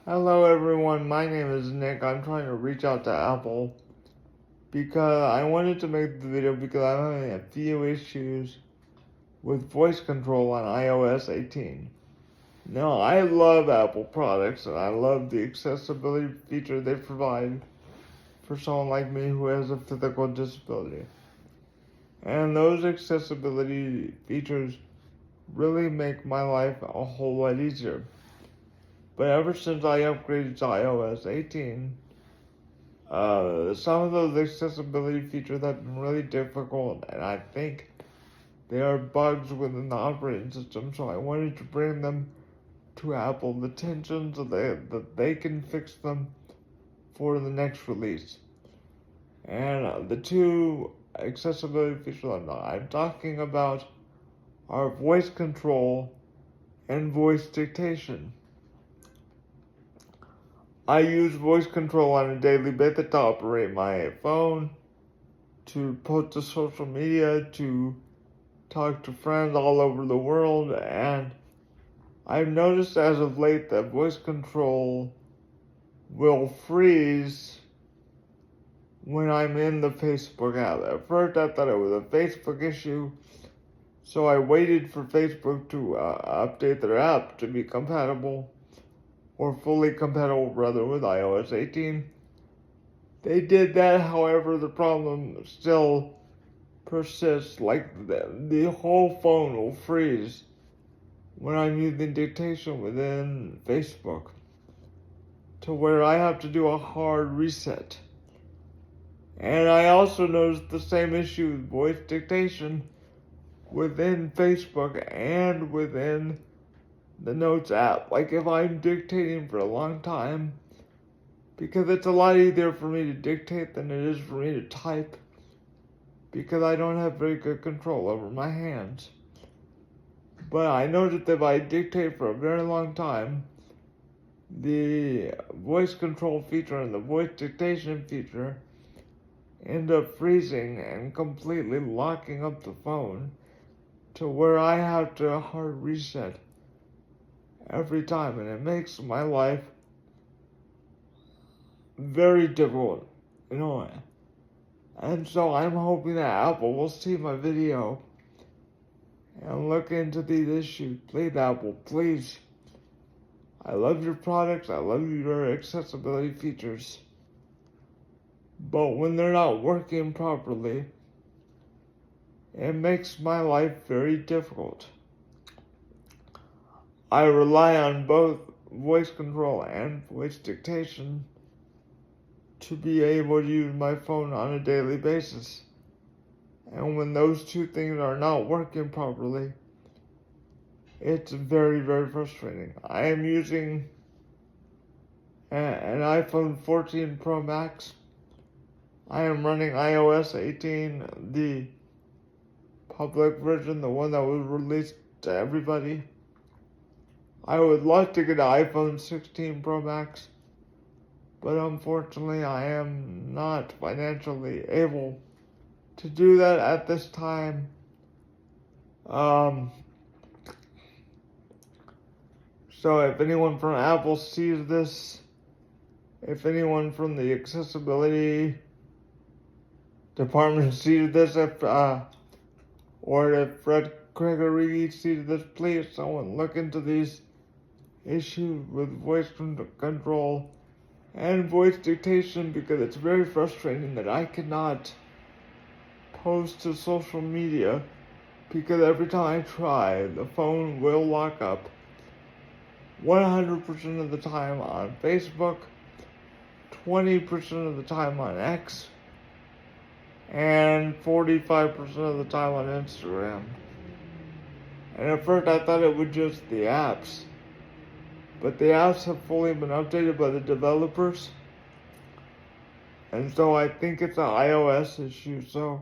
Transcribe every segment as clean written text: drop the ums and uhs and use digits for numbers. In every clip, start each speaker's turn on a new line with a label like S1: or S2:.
S1: Hello everyone, my name is Nick. I'm trying to reach out to Apple because I wanted to make the video because I'm having a few issues with voice control on iOS 18. Now, I love Apple products and I love the accessibility feature they provide for someone like me who has a physical disability. And those accessibility features really make my life a whole lot easier. But ever since I upgraded to iOS 18, some of those accessibility features have been really difficult, and I think they are bugs within the operating system, so I wanted to bring them to Apple's attention so that they can fix them for the next release. And the two accessibility features I'm talking about are voice control and voice dictation. I use voice control on a daily basis to operate my phone, to post to social media, to talk to friends all over the world, and I've noticed as of late that voice control will freeze when I'm in the Facebook app. At first I thought it was a Facebook issue, so I waited for Facebook to update their app to be compatible, or fully compatible rather, with iOS 18. They did that, however, the problem still persists. Like the whole phone will freeze when I'm using dictation within Facebook, to where I have to do a hard reset. And I also noticed the same issue with voice dictation within Facebook and within the Notes app. Like if I'm dictating for a long time, because it's a lot easier for me to dictate than it is for me to type, because I don't have very good control over my hands. But I noticed that if I dictate for a very long time, the voice control feature and the voice dictation feature end up freezing and completely locking up the phone to where I have to hard reset every time, and it makes my life very difficult, you know. And so I'm hoping that Apple will see my video and look into these issues. Please, Apple, please. I love your products, I love your accessibility features, but when they're not working properly, it makes my life very difficult. I rely on both voice control and voice dictation to be able to use my phone on a daily basis. And when those two things are not working properly, it's very, very frustrating. I am using an iPhone 14 Pro Max. I am running iOS 18, the public version, the one that was released to everybody. I would love to get an iPhone 16 Pro Max, but unfortunately I am not financially able to do that at this time. So if anyone from Apple sees this, if anyone from the accessibility department sees this, or if Fred Gregory sees this, please someone look into these issues with voice control and voice dictation, because it's very frustrating that I cannot post to social media because every time I try, the phone will lock up 100% of the time on Facebook, 20% of the time on X, and 45% of the time on Instagram. And at first I thought it was just the apps, but the apps have fully been updated by the developers, and so I think it's an iOS issue. So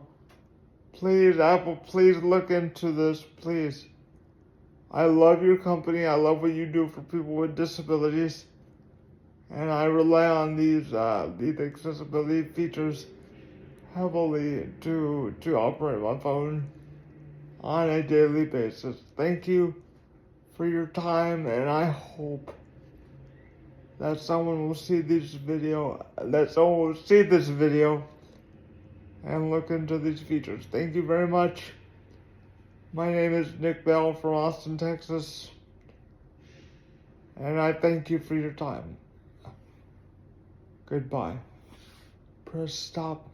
S1: please, Apple, please look into this, please. I love your company. I love what you do for people with disabilities, and I rely on these accessibility features heavily to operate my phone on a daily basis. Thank you for your time, and I hope that someone will see this video and look into these features. Thank you very much. My name is Nick Bell from Austin, Texas, and I thank you for your time. Goodbye. Press stop.